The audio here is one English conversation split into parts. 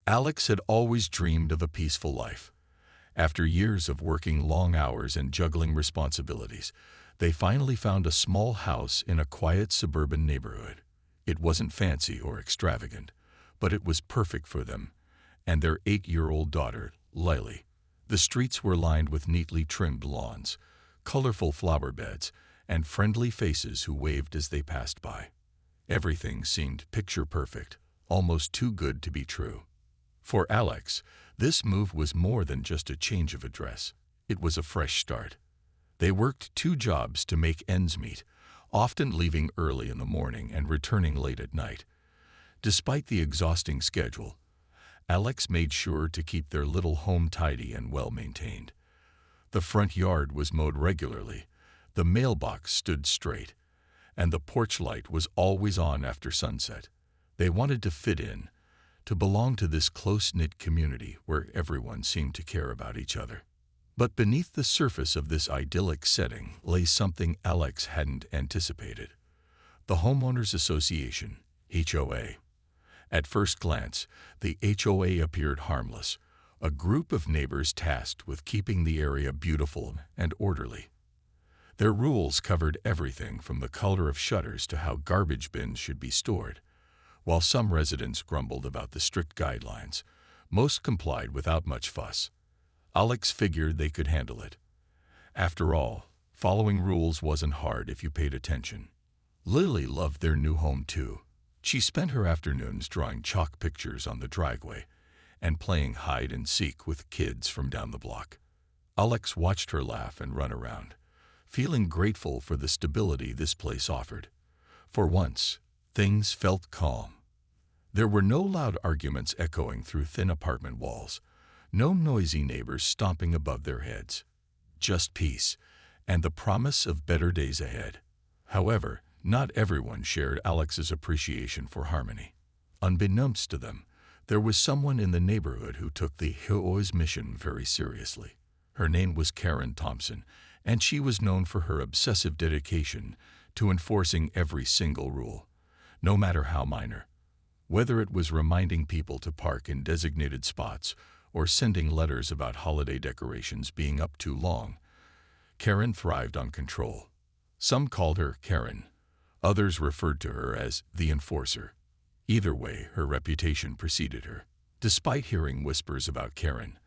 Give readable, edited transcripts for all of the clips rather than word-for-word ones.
Alex had always dreamed of a peaceful life. After years of working long hours and juggling responsibilities, they finally found a small house in a quiet suburban neighborhood. It wasn't fancy or extravagant, but it was perfect for them and their 8-year-old daughter, Lily. The streets were lined with neatly trimmed lawns, colorful flower beds, and friendly faces who waved as they passed by. Everything seemed picture perfect, almost too good to be true. For Alex, this move was more than just a change of address. It was a fresh start. They worked 2 jobs to make ends meet, often leaving early in the morning and returning late at night. Despite the exhausting schedule, Alex made sure to keep their little home tidy and well-maintained. The front yard was mowed regularly, the mailbox stood straight, and the porch light was always on after sunset. They wanted to fit in, to belong to this close-knit community where everyone seemed to care about each other. But beneath the surface of this idyllic setting lay something Alex hadn't anticipated. The Homeowners Association, HOA. At first glance, the HOA appeared harmless, a group of neighbors tasked with keeping the area beautiful and orderly. Their rules covered everything from the color of shutters to how garbage bins should be stored. While some residents grumbled about the strict guidelines, most complied without much fuss. Alex figured they could handle it. After all, following rules wasn't hard if you paid attention. Lily loved their new home too. She spent her afternoons drawing chalk pictures on the driveway and playing hide and seek with kids from down the block. Alex watched her laugh and run around, feeling grateful for the stability this place offered. For once, things felt calm. There were no loud arguments echoing through thin apartment walls, no noisy neighbors stomping above their heads. Just peace and the promise of better days ahead. However, not everyone shared Alex's appreciation for harmony. Unbeknownst to them, there was someone in the neighborhood who took the HOA's mission very seriously. Her name was Karen Thompson, and she was known for her obsessive dedication to enforcing every single rule, no matter how minor. Whether it was reminding people to park in designated spots or sending letters about holiday decorations being up too long, Karen thrived on control. Some called her Karen. Others referred to her as the enforcer. Either way, her reputation preceded her. Despite hearing whispers about Karen,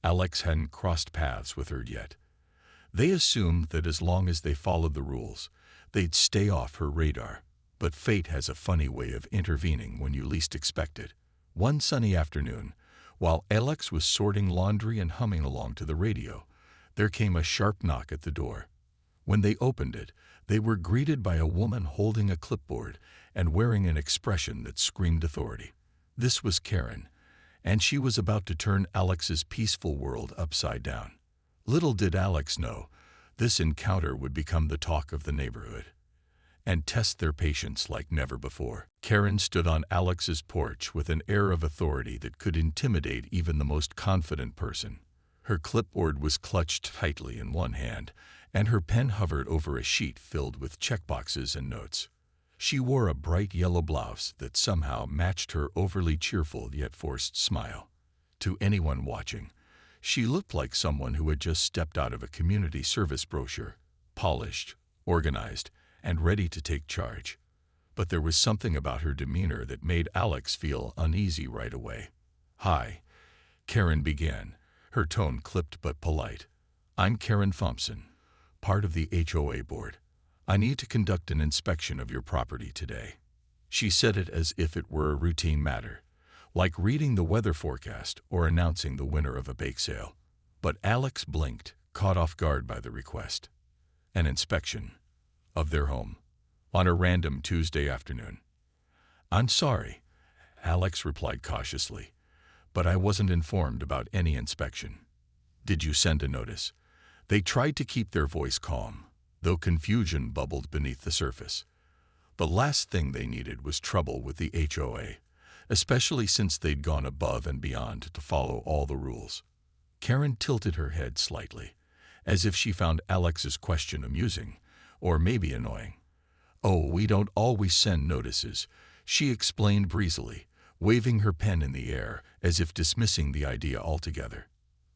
Alex hadn't crossed paths with her yet. They assumed that as long as they followed the rules, they'd stay off her radar. But fate has a funny way of intervening when you least expect it. One sunny afternoon, while Alex was sorting laundry and humming along to the radio, there came a sharp knock at the door. When they opened it, they were greeted by a woman holding a clipboard and wearing an expression that screamed authority. This was Karen, and she was about to turn Alex's peaceful world upside down. Little did Alex know, this encounter would become the talk of the neighborhood and test their patience like never before. Karen stood on Alex's porch with an air of authority that could intimidate even the most confident person. Her clipboard was clutched tightly in one hand, and her pen hovered over a sheet filled with checkboxes and notes. She wore a bright yellow blouse that somehow matched her overly cheerful yet forced smile. To anyone watching, she looked like someone who had just stepped out of a community service brochure, polished, organized, and ready to take charge. But there was something about her demeanor that made Alex feel uneasy right away. "Hi," Karen began, her tone clipped but polite. "I'm Karen Thompson, part of the HOA board. I need to conduct an inspection of your property today." She said it as if it were a routine matter, like reading the weather forecast or announcing the winner of a bake sale. But Alex blinked, caught off guard by the request. An inspection of their home on a random Tuesday afternoon. "I'm sorry," Alex replied cautiously, "but I wasn't informed about any inspection." "Did you send a notice?" They tried to keep their voice calm, though confusion bubbled beneath the surface. The last thing they needed was trouble with the HOA, especially since they'd gone above and beyond to follow all the rules. Karen tilted her head slightly, as if she found Alex's question amusing, or maybe annoying. "Oh, we don't always send notices," she explained breezily. waving her pen in the air as if dismissing the idea altogether.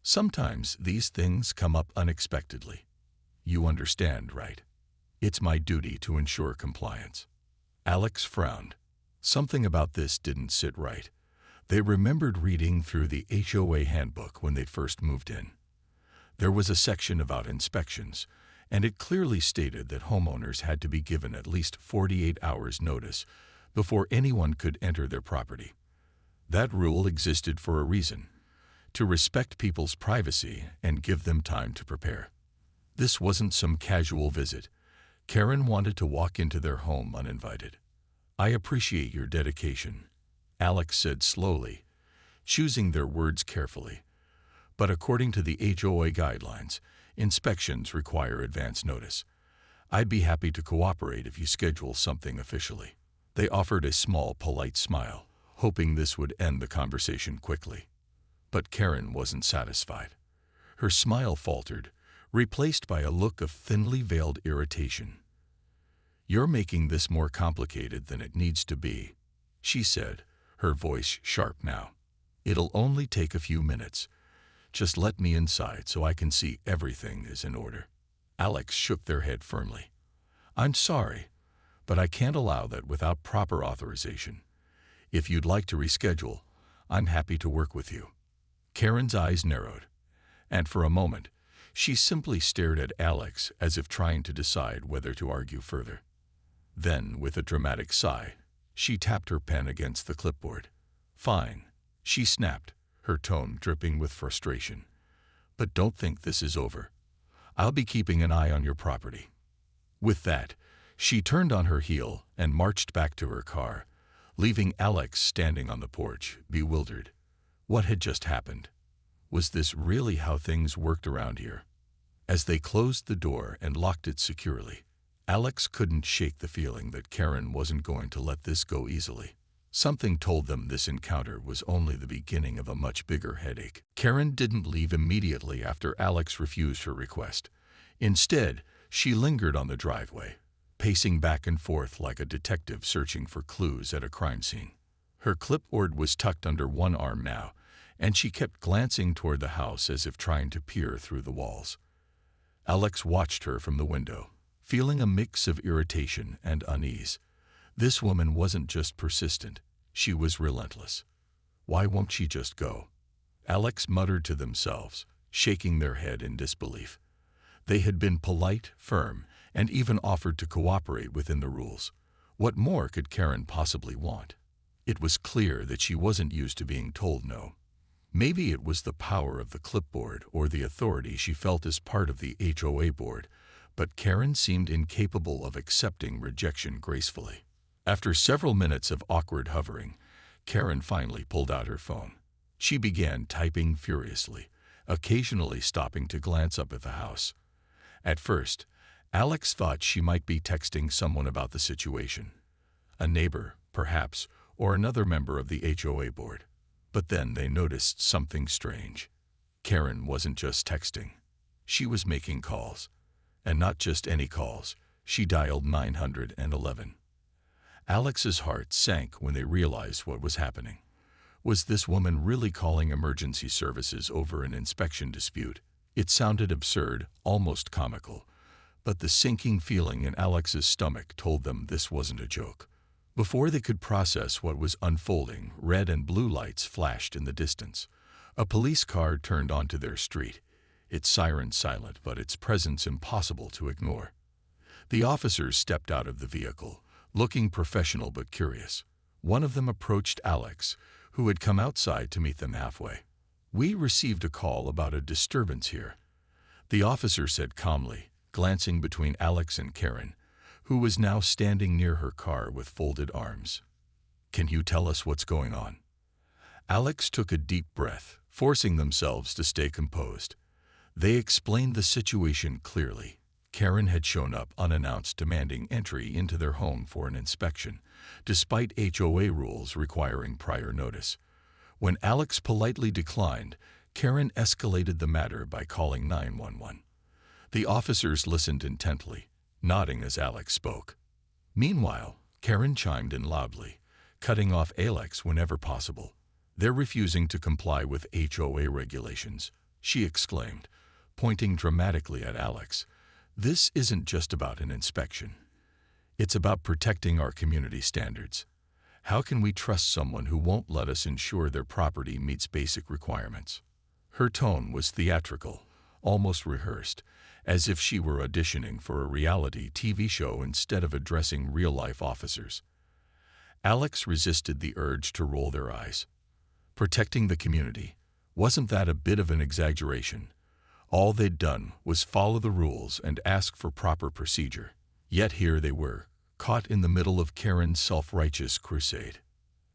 Sometimes these things come up unexpectedly. You understand, right? It's my duty to ensure compliance. Alex frowned. Something about this didn't sit right. They remembered reading through the HOA handbook when they first moved in. There was a section about inspections, and it clearly stated that homeowners had to be given at least 48 hours notice before anyone could enter their property. That rule existed for a reason: to respect people's privacy and give them time to prepare. This wasn't some casual visit. Karen wanted to walk into their home uninvited. "I appreciate your dedication," Alex said slowly, choosing their words carefully. "But according to the HOA guidelines, inspections require advance notice. I'd be happy to cooperate if you schedule something officially." They offered a small, polite smile, hoping this would end the conversation quickly. But Karen wasn't satisfied. Her smile faltered, replaced by a look of thinly veiled irritation. "You're making this more complicated than it needs to be," she said, her voice sharp now. "It'll only take a few minutes. Just let me inside so I can see everything is in order." Alex shook their head firmly. "I'm sorry, but I can't allow that without proper authorization. If you'd like to reschedule, I'm happy to work with you." Karen's eyes narrowed, and for a moment, she simply stared at Alex as if trying to decide whether to argue further. Then, with a dramatic sigh, she tapped her pen against the clipboard. "Fine," she snapped, her tone dripping with frustration. "But don't think this is over. I'll be keeping an eye on your property." With that, she turned on her heel and marched back to her car, leaving Alex standing on the porch, bewildered. What had just happened? Was this really how things worked around here? As they closed the door and locked it securely, Alex couldn't shake the feeling that Karen wasn't going to let this go easily. Something told them this encounter was only the beginning of a much bigger headache. Karen didn't leave immediately after Alex refused her request. Instead, she lingered on the driveway, pacing back and forth like a detective searching for clues at a crime scene. Her clipboard was tucked under one arm now, and she kept glancing toward the house as if trying to peer through the walls. Alex watched her from the window, feeling a mix of irritation and unease. This woman wasn't just persistent, she was relentless. Why won't she just go? Alex muttered to themselves, shaking their head in disbelief. They had been polite, firm, and even offered to cooperate within the rules. What more could Karen possibly want? It was clear that she wasn't used to being told no. Maybe it was the power of the clipboard or the authority she felt as part of the HOA board, but Karen seemed incapable of accepting rejection gracefully. After several minutes of awkward hovering, Karen finally pulled out her phone. She began typing furiously, occasionally stopping to glance up at the house. At first, Alex thought she might be texting someone about the situation. A neighbor, perhaps, or another member of the HOA board. But then they noticed something strange. Karen wasn't just texting. She was making calls. And not just any calls. She dialed 911. Alex's heart sank when they realized what was happening. Was this woman really calling emergency services over an inspection dispute? It sounded absurd, almost comical, but the sinking feeling in Alex's stomach told them this wasn't a joke. Before they could process what was unfolding, red and blue lights flashed in the distance. A police car turned onto their street, its siren silent but its presence impossible to ignore. The officers stepped out of the vehicle, looking professional but curious. One of them approached Alex, who had come outside to meet them halfway. "We received a call about a disturbance here," the officer said calmly, glancing between Alex and Karen, who was now standing near her car with folded arms. "Can you tell us what's going on?" Alex took a deep breath, forcing themselves to stay composed. They explained the situation clearly. Karen had shown up unannounced, demanding entry into their home for an inspection, despite HOA rules requiring prior notice. When Alex politely declined, Karen escalated the matter by calling 911. The officers listened intently, nodding as Alex spoke. Meanwhile, Karen chimed in loudly, cutting off Alex whenever possible. "They're refusing to comply with HOA regulations," she exclaimed, pointing dramatically at Alex. "This isn't just about an inspection. It's about protecting our community standards. How can we trust someone who won't let us ensure their property meets basic requirements?" Her tone was theatrical, almost rehearsed, as if she were auditioning for a reality TV show instead of addressing real-life officers. Alex resisted the urge to roll their eyes. Protecting the community, wasn't that a bit of an exaggeration? All they'd done was follow the rules and ask for proper procedure. Yet here they were, caught in the middle of Karen's self-righteous crusade.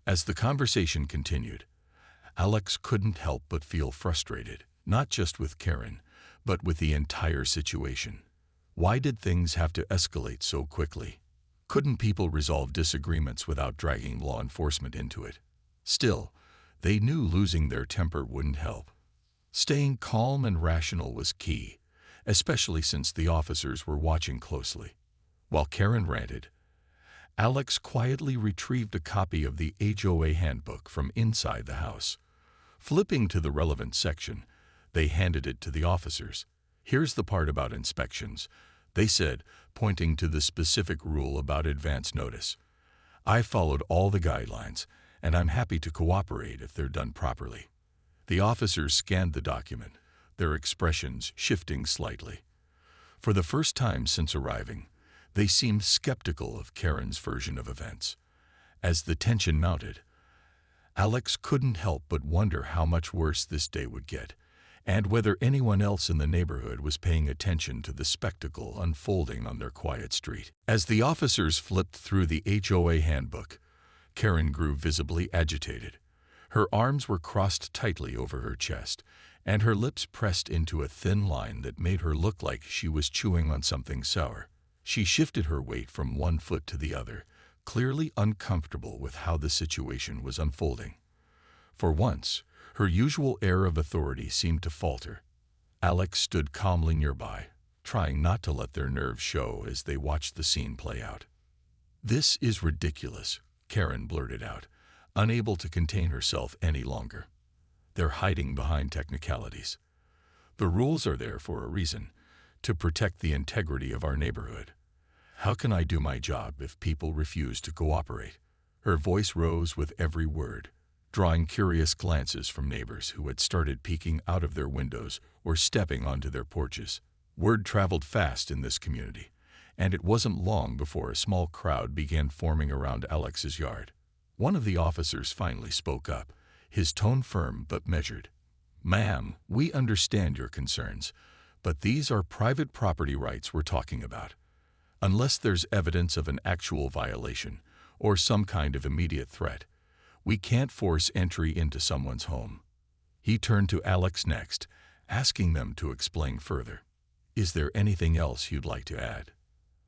As the conversation continued, Alex couldn't help but feel frustrated, not just with Karen, but with the entire situation. Why did things have to escalate so quickly? Couldn't people resolve disagreements without dragging law enforcement into it? Still, they knew losing their temper wouldn't help. Staying calm and rational was key, especially since the officers were watching closely. While Karen ranted, Alex quietly retrieved a copy of the HOA handbook from inside the house. Flipping to the relevant section, they handed it to the officers. "Here's the part about inspections," they said, pointing to the specific rule about advance notice. "I followed all the guidelines, and I'm happy to cooperate if they're done properly." The officers scanned the document, their expressions shifting slightly. For the first time since arriving, they seemed skeptical of Karen's version of events. As the tension mounted, Alex couldn't help but wonder how much worse this day would get, and whether anyone else in the neighborhood was paying attention to the spectacle unfolding on their quiet street. As the officers flipped through the HOA handbook, Karen grew visibly agitated. Her arms were crossed tightly over her chest, and her lips pressed into a thin line that made her look like she was chewing on something sour. She shifted her weight from one foot to the other, clearly uncomfortable with how the situation was unfolding. For once, her usual air of authority seemed to falter. Alex stood calmly nearby, trying not to let their nerves show as they watched the scene play out. "This is ridiculous," Karen blurted out, unable to contain herself any longer. "They're hiding behind technicalities. The rules are there for a reason, to protect the integrity of our neighborhood. How can I do my job if people refuse to cooperate?" Her voice rose with every word, drawing curious glances from neighbors who had started peeking out of their windows or stepping onto their porches. Word traveled fast in this community, and it wasn't long before a small crowd began forming around Alex's yard. One of the officers finally spoke up, his tone firm but measured. "Ma'am, we understand your concerns, but these are private property rights we're talking about. Unless there's evidence of an actual violation or some kind of immediate threat, we can't force entry into someone's home." He turned to Alex next, asking them to explain further. "Is there anything else you'd like to add?"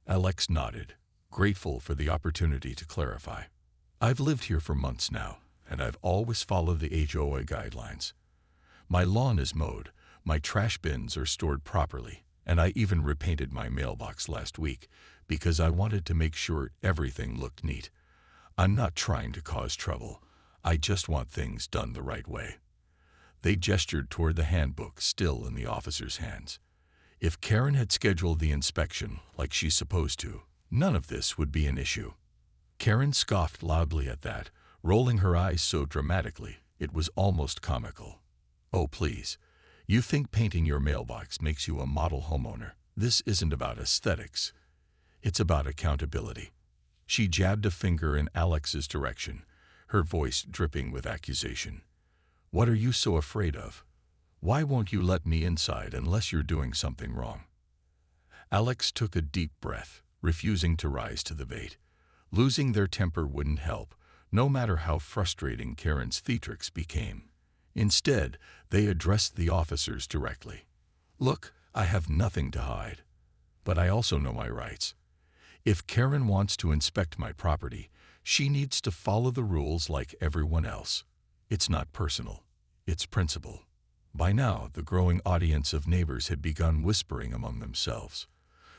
Alex nodded, grateful for the opportunity to clarify. "I've lived here for months now, and I've always followed the HOA guidelines. My lawn is mowed, my trash bins are stored properly, and I even repainted my mailbox last week because I wanted to make sure everything looked neat. I'm not trying to cause trouble. I just want things done the right way." They gestured toward the handbook still in the officer's hands. If Karen had scheduled the inspection like she's supposed to, none of this would be an issue. Karen scoffed loudly at that, rolling her eyes so dramatically it was almost comical. "Oh, please. You think painting your mailbox makes you a model homeowner? This isn't about aesthetics. It's about accountability." She jabbed a finger in Alex's direction, her voice dripping with accusation. "What are you so afraid of? Why won't you let me inside unless you're doing something wrong?" Alex took a deep breath, refusing to rise to the bait. Losing their temper wouldn't help, no matter how frustrating Karen's theatrics became. Instead, they addressed the officers directly. "Look, I have nothing to hide, but I also know my rights. If Karen wants to inspect my property, she needs to follow the rules like everyone else. It's not personal, it's principle." By now, the growing audience of neighbors had begun whispering among themselves.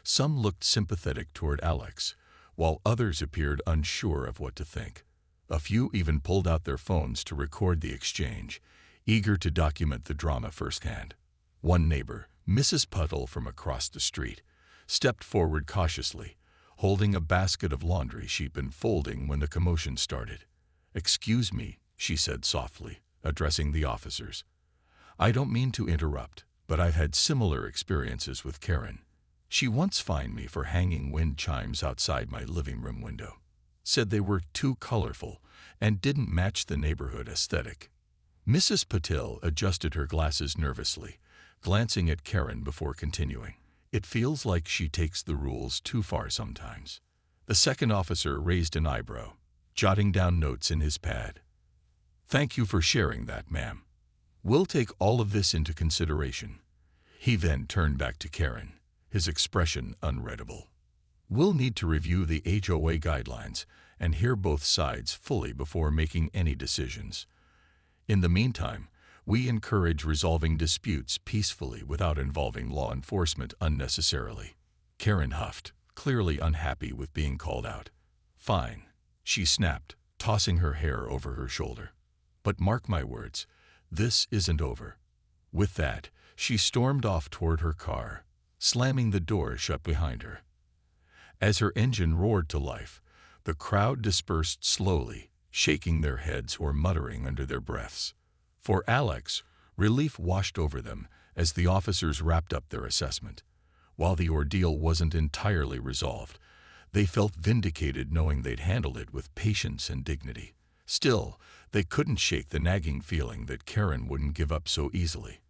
Some looked sympathetic toward Alex, while others appeared unsure of what to think. A few even pulled out their phones to record the exchange, eager to document the drama firsthand. One neighbor, Mrs. Puddle from across the street, stepped forward cautiously, holding a basket of laundry she'd been folding when the commotion started. "Excuse me," she said softly, addressing the officers. "I don't mean to interrupt, but I've had similar experiences with Karen. She once fined me for hanging wind chimes outside my living room window. Said they were too colorful and didn't match the neighborhood aesthetic." Mrs. Patil adjusted her glasses nervously, glancing at Karen before continuing. "It feels like she takes the rules too far sometimes." The second officer raised an eyebrow, jotting down notes in his pad. "Thank you for sharing that, ma'am. We'll take all of this into consideration." He then turned back to Karen, his expression unreadable. "We'll need to review the HOA guidelines and hear both sides fully before making any decisions. In the meantime, we encourage resolving disputes peacefully without involving law enforcement unnecessarily." Karen huffed, clearly unhappy with being called out. "Fine," she snapped, tossing her hair over her shoulder. "But mark my words, this isn't over." With that, she stormed off toward her car, slamming the door shut behind her. As her engine roared to life, the crowd dispersed slowly, shaking their heads or muttering under their breaths. For Alex, relief washed over them as the officers wrapped up their assessment. While the ordeal wasn't entirely resolved, they felt vindicated knowing they'd handled it with patience and dignity. Still, they couldn't shake the nagging feeling that Karen wouldn't give up so easily.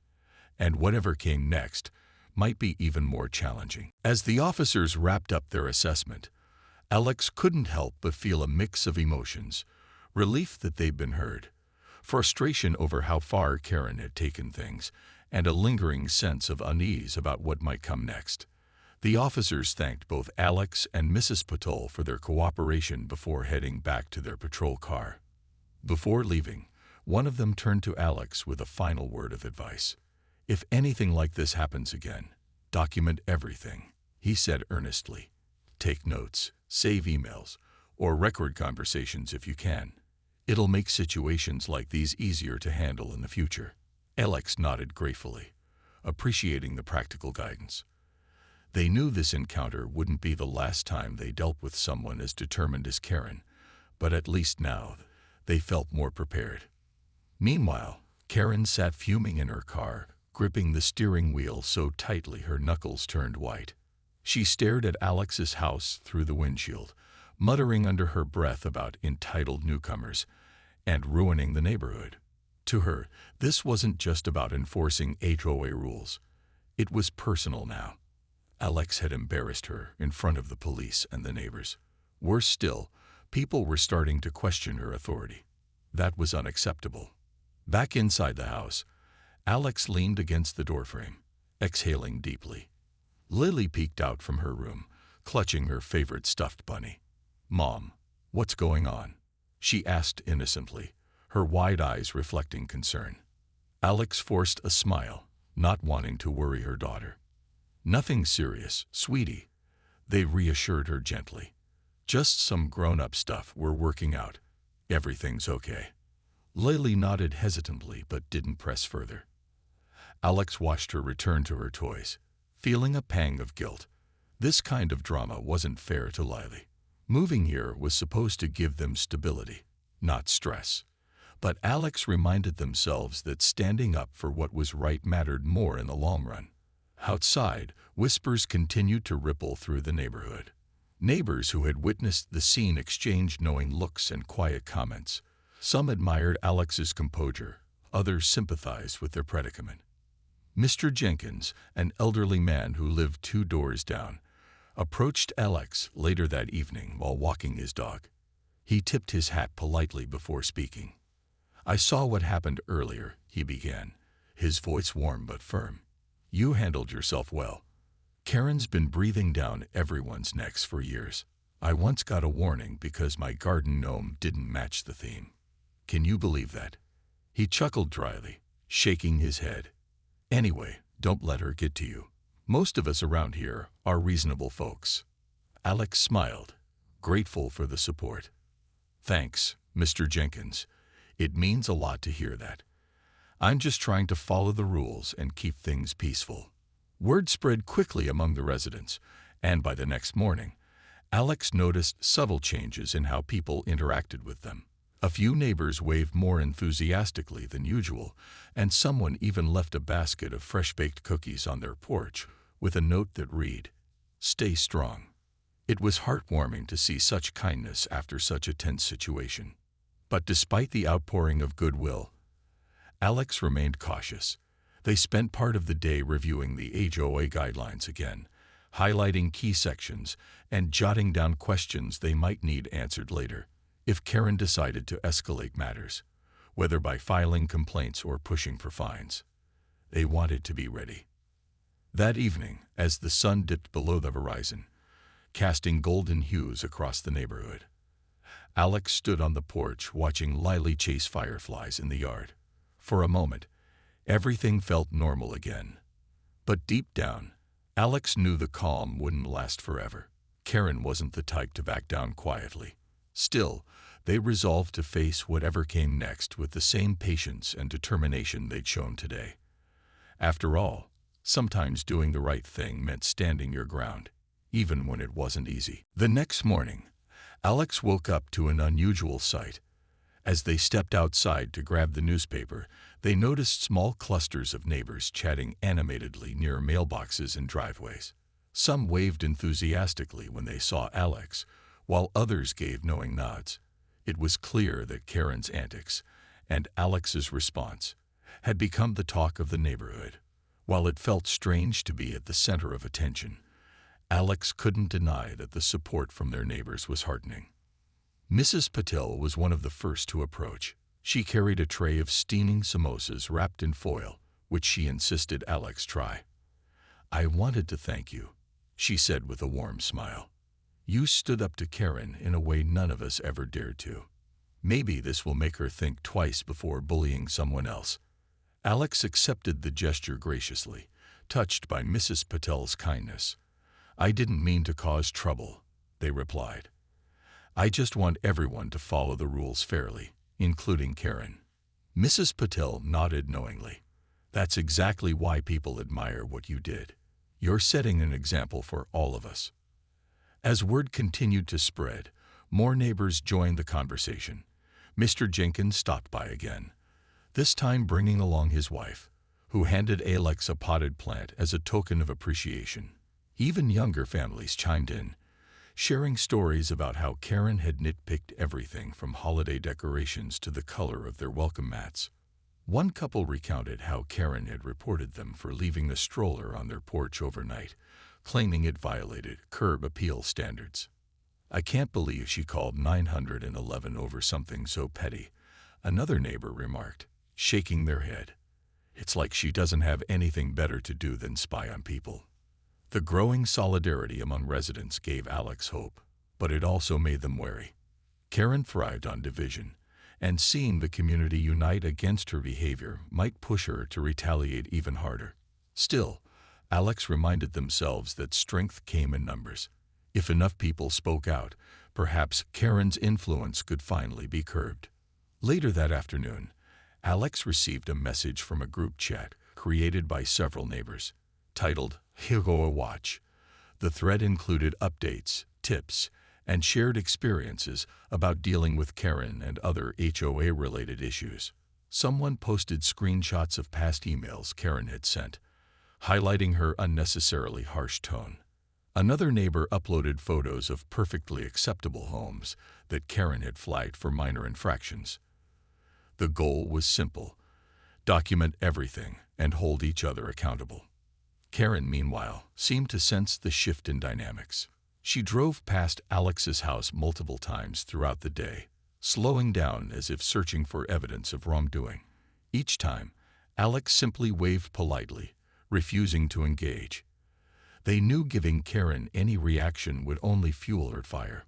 And whatever came next might be even more challenging. As the officers wrapped up their assessment, Alex couldn't help but feel a mix of emotions: relief that they'd been heard, frustration over how far Karen had taken things, and a lingering sense of unease about what might come next. The officers thanked both Alex and Mrs. Patil for their cooperation before heading back to their patrol car. Before leaving, one of them turned to Alex with a final word of advice. "If anything like this happens again, document everything," he said earnestly. "Take notes, save emails, or record conversations if you can. It'll make situations like these easier to handle in the future." Alex nodded gratefully, appreciating the practical guidance. They knew this encounter wouldn't be the last time they dealt with someone as determined as Karen, but at least now they felt more prepared. Meanwhile, Karen sat fuming in her car, gripping the steering wheel so tightly her knuckles turned white. She stared at Alex's house through the windshield, muttering under her breath about entitled newcomers and ruining the neighborhood. To her, this wasn't just about enforcing HOA rules. It was personal now. Alex had embarrassed her in front of the police and the neighbors. Worse still, people were starting to question her authority. That was unacceptable. Back inside the house, Alex leaned against the doorframe, exhaling deeply. Lily peeked out from her room, clutching her favorite stuffed bunny. "Mom, what's going on?" she asked innocently, her wide eyes reflecting concern. Alex forced a smile, not wanting to worry her daughter. "Nothing serious, sweetie," they reassured her gently. "Just some grown-up stuff we're working out. Everything's okay." Lily nodded hesitantly but didn't press further. Alex watched her return to her toys, feeling a pang of guilt. This kind of drama wasn't fair to Lily. Moving here was supposed to give them stability, not stress. But Alex reminded themselves that standing up for what was right mattered more in the long run. Outside, whispers continued to ripple through the neighborhood. Neighbors who had witnessed the scene exchanged knowing looks and quiet comments. Some admired Alex's composure, others sympathized with their predicament. Mr. Jenkins, an elderly man who lived 2 doors down, approached Alex later that evening while walking his dog. He tipped his hat politely before speaking. "I saw what happened earlier," he began, his voice warm but firm. "You handled yourself well. Karen's been breathing down everyone's necks for years. I once got a warning because my garden gnome didn't match the theme. Can you believe that?" He chuckled dryly, shaking his head. "Anyway, don't let her get to you. Most of us around here are reasonable folks." Alex smiled, grateful for the support. "Thanks, Mr. Jenkins. It means a lot to hear that. I'm just trying to follow the rules and keep things peaceful." Word spread quickly among the residents, and by the next morning, Alex noticed subtle changes in how people interacted with them. A few neighbors waved more enthusiastically than usual, and someone even left a basket of fresh-baked cookies on their porch with a note that read, "Stay strong." It was heartwarming to see such kindness after such a tense situation. But despite the outpouring of goodwill, Alex remained cautious. They spent part of the day reviewing the HOA guidelines again, highlighting key sections and jotting down questions they might need answered later if Karen decided to escalate matters, whether by filing complaints or pushing for fines. They wanted to be ready. That evening, as the sun dipped below the horizon, casting golden hues across the neighborhood, Alex stood on the porch watching Lily chase fireflies in the yard. For a moment, everything felt normal again. But deep down, Alex knew the calm wouldn't last forever. Karen wasn't the type to back down quietly. Still, they resolved to face whatever came next with the same patience and determination they'd shown today. After all, sometimes doing the right thing meant standing your ground, even when it wasn't easy. The next morning, Alex woke up to an unusual sight. As they stepped outside to grab the newspaper, they noticed small clusters of neighbors chatting animatedly near mailboxes and driveways. Some waved enthusiastically when they saw Alex, while others gave knowing nods. It was clear that Karen's antics, and Alex's response, had become the talk of the neighborhood. While it felt strange to be at the center of attention, Alex couldn't deny that the support from their neighbors was heartening. Mrs. Patel was one of the first to approach. She carried a tray of steaming samosas wrapped in foil, which she insisted Alex try. "I wanted to thank you," she said with a warm smile. "You stood up to Karen in a way none of us ever dared to. Maybe this will make her think twice before bullying someone else." Alex accepted the gesture graciously, touched by Mrs. Patel's kindness. "I didn't mean to cause trouble," they replied. "I just want everyone to follow the rules fairly, including Karen." Mrs. Patel nodded knowingly. "That's exactly why people admire what you did. You're setting an example for all of us." As word continued to spread, more neighbors joined the conversation. Mr. Jenkins stopped by again, this time bringing along his wife, who handed Alex a potted plant as a token of appreciation. Even younger families chimed in, sharing stories about how Karen had nitpicked everything from holiday decorations to the color of their welcome mats. One couple recounted how Karen had reported them for leaving a stroller on their porch overnight, claiming it violated curb appeal standards. "I can't believe she called 911 over something so petty," another neighbor remarked, shaking their head. "It's like she doesn't have anything better to do than spy on people." The growing solidarity among residents gave Alex hope, but it also made them wary. Karen thrived on division, and seeing the community unite against her behavior might push her to retaliate even harder. Still, Alex reminded themselves that strength came in numbers. If enough people spoke out, perhaps Karen's influence could finally be curbed. Later that afternoon, Alex received a message from a group chat created by several neighbors, titled HOA Watch. The thread included updates, tips, and shared experiences about dealing with Karen and other HOA-related issues. Someone posted screenshots of past emails Karen had sent, highlighting her unnecessarily harsh tone. Another neighbor uploaded photos of perfectly acceptable homes that Karen had flagged for minor infractions. The goal was simple: document everything and hold each other accountable. Karen, meanwhile, seemed to sense the shift in dynamics. She drove past Alex's house multiple times throughout the day, slowing down as if searching for evidence of wrongdoing. Each time, Alex simply waved politely, refusing to engage. They knew giving Karen any reaction would only fuel her fire.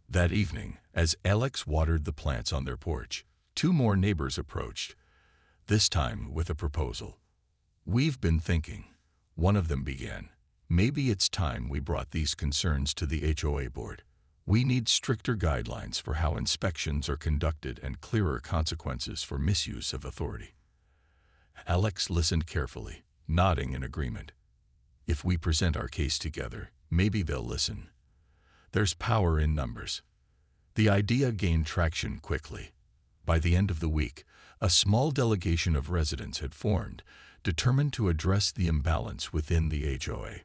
That evening, as Alex watered the plants on their porch, two more neighbors approached, this time with a proposal. "We've been thinking," one of them began. "Maybe it's time we brought these concerns to the HOA board. We need stricter guidelines for how inspections are conducted and clearer consequences for misuse of authority. Alex listened carefully, nodding in agreement. If we present our case together, maybe they'll listen. There's power in numbers. The idea gained traction quickly. By the end of the week, a small delegation of residents had formed, determined to address the imbalance within the HOA.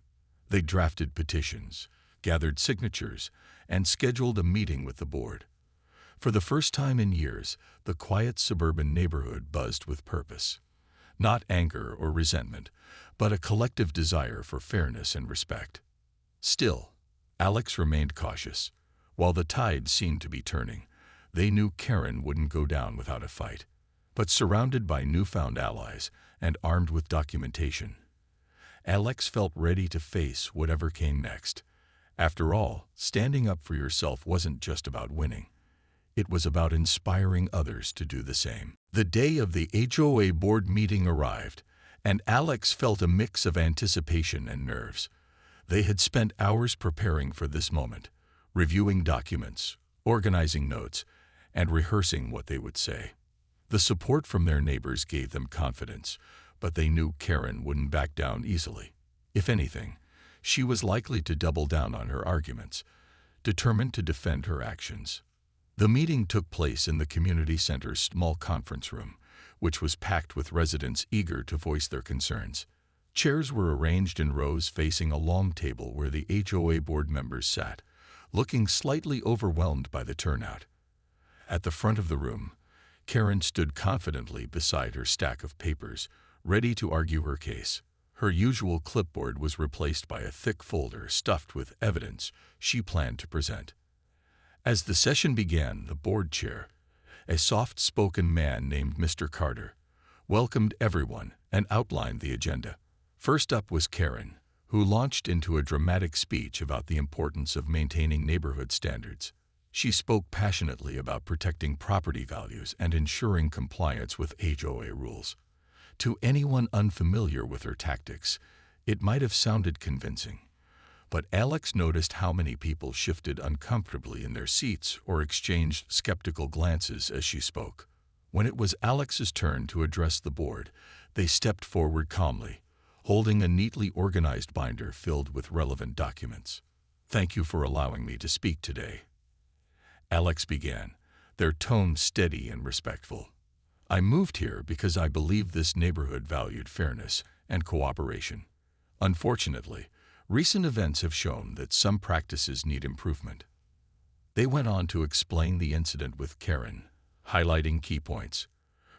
They drafted petitions, gathered signatures, and scheduled a meeting with the board. For the first time in years, the quiet suburban neighborhood buzzed with purpose. Not anger or resentment, but a collective desire for fairness and respect. Still, Alex remained cautious. While the tide seemed to be turning, they knew Karen wouldn't go down without a fight. But surrounded by newfound allies and armed with documentation, Alex felt ready to face whatever came next. After all, standing up for yourself wasn't just about winning. It was about inspiring others to do the same. The day of the HOA board meeting arrived, and Alex felt a mix of anticipation and nerves. They had spent hours preparing for this moment, reviewing documents, organizing notes, and rehearsing what they would say. The support from their neighbors gave them confidence, but they knew Karen wouldn't back down easily. If anything, she was likely to double down on her arguments, determined to defend her actions. The meeting took place in the community center's small conference room, which was packed with residents eager to voice their concerns. Chairs were arranged in rows facing a long table where the HOA board members sat, looking slightly overwhelmed by the turnout. At the front of the room, Karen stood confidently beside her stack of papers, ready to argue her case. Her usual clipboard was replaced by a thick folder stuffed with evidence she planned to present. As the session began, the board chair, a soft-spoken man named Mr. Carter, welcomed everyone and outlined the agenda. First up was Karen, who launched into a dramatic speech about the importance of maintaining neighborhood standards. She spoke passionately about protecting property values and ensuring compliance with HOA rules. To anyone unfamiliar with her tactics, it might have sounded convincing. But Alex noticed how many people shifted uncomfortably in their seats or exchanged skeptical glances as she spoke. When it was Alex's turn to address the board, they stepped forward calmly, holding a neatly organized binder filled with relevant documents. "Thank you for allowing me to speak today," Alex began, their tone steady and respectful. "I moved here because I believe this neighborhood valued fairness and cooperation. Unfortunately, recent events have shown that some practices need improvement." They went on to explain the incident with Karen, highlighting key points: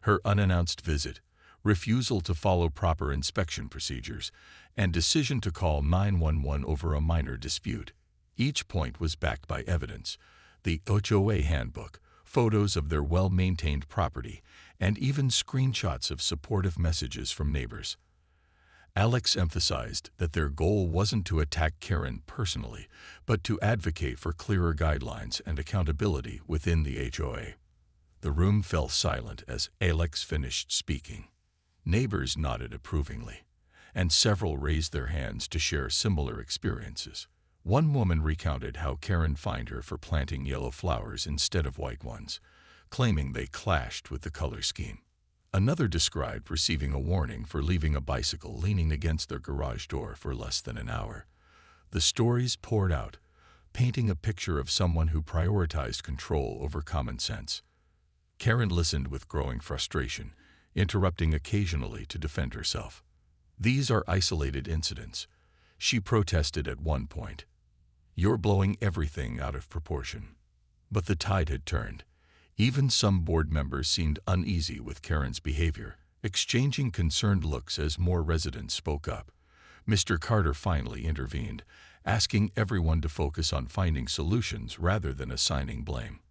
her unannounced visit, refusal to follow proper inspection procedures, and decision to call 911 over a minor dispute. Each point was backed by evidence: the HOA handbook, photos of their well-maintained property, and even screenshots of supportive messages from neighbors. Alex emphasized that their goal wasn't to attack Karen personally, but to advocate for clearer guidelines and accountability within the HOA. The room fell silent as Alex finished speaking. Neighbors nodded approvingly, and several raised their hands to share similar experiences. One woman recounted how Karen fined her for planting yellow flowers instead of white ones, claiming they clashed with the color scheme. Another described receiving a warning for leaving a bicycle leaning against their garage door for less than an hour. The stories poured out, painting a picture of someone who prioritized control over common sense. Karen listened with growing frustration, interrupting occasionally to defend herself. "These are isolated incidents," she protested at one point. "You're blowing everything out of proportion." But the tide had turned. Even some board members seemed uneasy with Karen's behavior, exchanging concerned looks as more residents spoke up. Mr. Carter finally intervened, asking everyone to focus on finding solutions rather than assigning blame.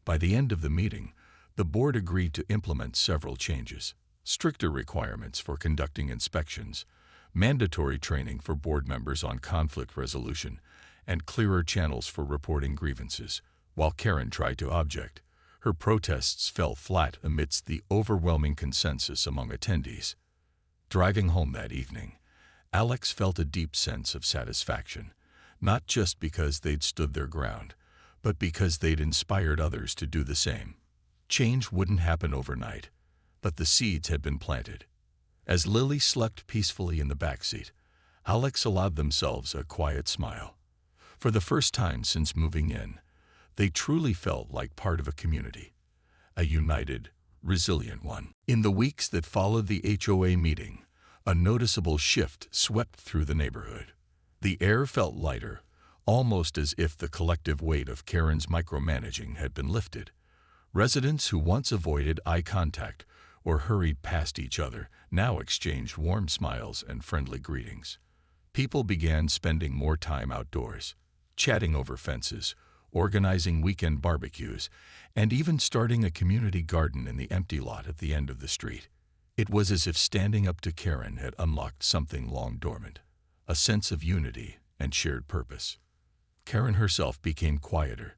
By the end of the meeting, the board agreed to implement several changes: stricter requirements for conducting inspections, mandatory training for board members on conflict resolution, and clearer channels for reporting grievances. While Karen tried to object, her protests fell flat amidst the overwhelming consensus among attendees. Driving home that evening, Alex felt a deep sense of satisfaction, not just because they'd stood their ground, but because they'd inspired others to do the same. Change wouldn't happen overnight, but the seeds had been planted. As Lily slept peacefully in the backseat, Alex allowed themselves a quiet smile. For the first time since moving in, they truly felt like part of a community, a united, resilient one. In the weeks that followed the HOA meeting, a noticeable shift swept through the neighborhood. The air felt lighter, almost as if the collective weight of Karen's micromanaging had been lifted. Residents who once avoided eye contact or hurried past each other now exchanged warm smiles and friendly greetings. People began spending more time outdoors, chatting over fences, organizing weekend barbecues, and even starting a community garden in the empty lot at the end of the street. It was as if standing up to Karen had unlocked something long dormant, a sense of unity and shared purpose. Karen herself became quieter,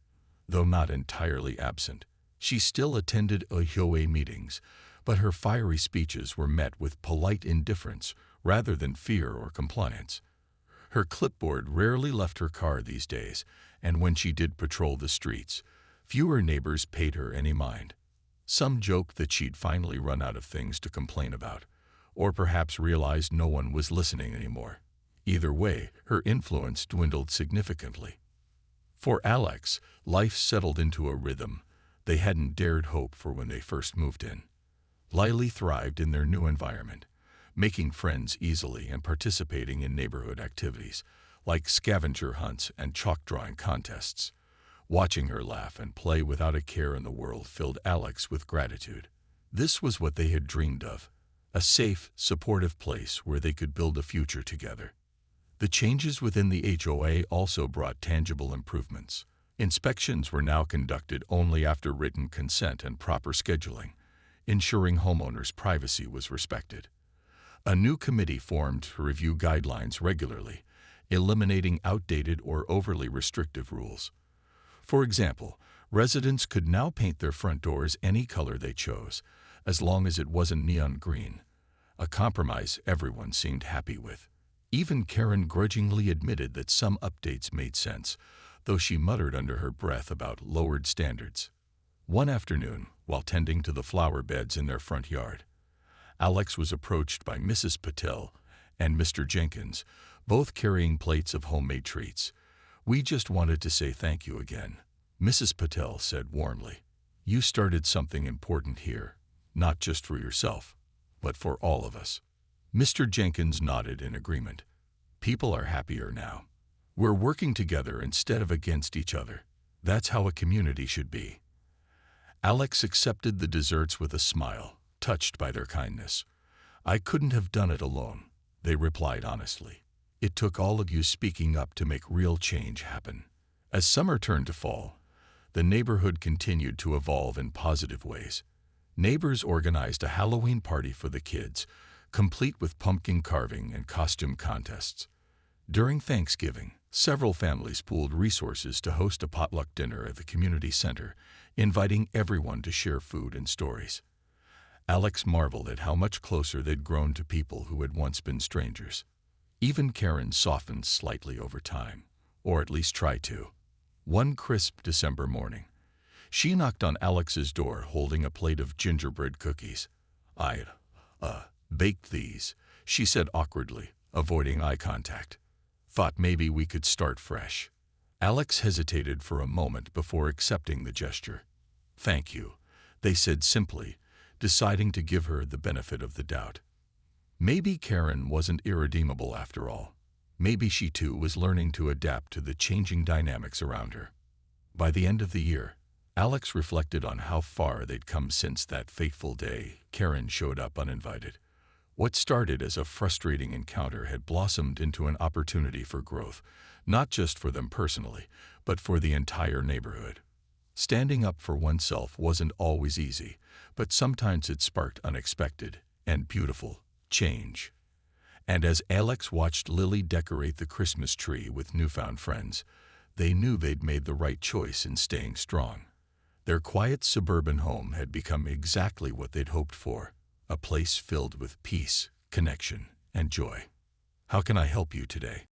though not entirely absent. She still attended HOA meetings, but her fiery speeches were met with polite indifference rather than fear or compliance. Her clipboard rarely left her car these days, and when she did patrol the streets, fewer neighbors paid her any mind. Some joked that she'd finally run out of things to complain about, or perhaps realized no one was listening anymore. Either way, her influence dwindled significantly. For Alex, life settled into a rhythm they hadn't dared hope for when they first moved in. Lily thrived in their new environment, making friends easily and participating in neighborhood activities like scavenger hunts and chalk drawing contests. Watching her laugh and play without a care in the world filled Alex with gratitude. This was what they had dreamed of, a safe, supportive place where they could build a future together. The changes within the HOA also brought tangible improvements. Inspections were now conducted only after written consent and proper scheduling, ensuring homeowners' privacy was respected. A new committee formed to review guidelines regularly, eliminating outdated or overly restrictive rules. For example, residents could now paint their front doors any color they chose, as long as it wasn't neon green, a compromise everyone seemed happy with. Even Karen grudgingly admitted that some updates made sense, though she muttered under her breath about lowered standards. One afternoon, while tending to the flower beds in their front yard, Alex was approached by Mrs. Patel and Mr. Jenkins, both carrying plates of homemade treats. "We just wanted to say thank you again," Mrs. Patel said warmly. "You started something important here, not just for yourself, but for all of us." Mr. Jenkins nodded in agreement. "People are happier now. We're working together instead of against each other. That's how a community should be." Alex accepted the desserts with a smile, touched by their kindness. "I couldn't have done it alone," they replied honestly. "It took all of you speaking up to make real change happen." As summer turned to fall, the neighborhood continued to evolve in positive ways. Neighbors organized a Halloween party for the kids, complete with pumpkin carving and costume contests. During Thanksgiving, several families pooled resources to host a potluck dinner at the community center, inviting everyone to share food and stories. Alex marveled at how much closer they'd grown to people who had once been strangers. Even Karen softened slightly over time, or at least tried to. One crisp December morning, she knocked on Alex's door holding a plate of gingerbread cookies. "I baked these," she said awkwardly, avoiding eye contact. "Thought maybe we could start fresh." Alex hesitated for a moment before accepting the gesture. "Thank you," they said simply, deciding to give her the benefit of the doubt. Maybe Karen wasn't irredeemable after all. Maybe she too was learning to adapt to the changing dynamics around her. By the end of the year, Alex reflected on how far they'd come since that fateful day Karen showed up uninvited. What started as a frustrating encounter had blossomed into an opportunity for growth, not just for them personally, but for the entire neighborhood. Standing up for oneself wasn't always easy, but sometimes it sparked unexpected and beautiful change. And as Alex watched Lily decorate the Christmas tree with newfound friends, they knew they'd made the right choice in staying strong. Their quiet suburban home had become exactly what they'd hoped for, a place filled with peace, connection, and joy. How can I help you today?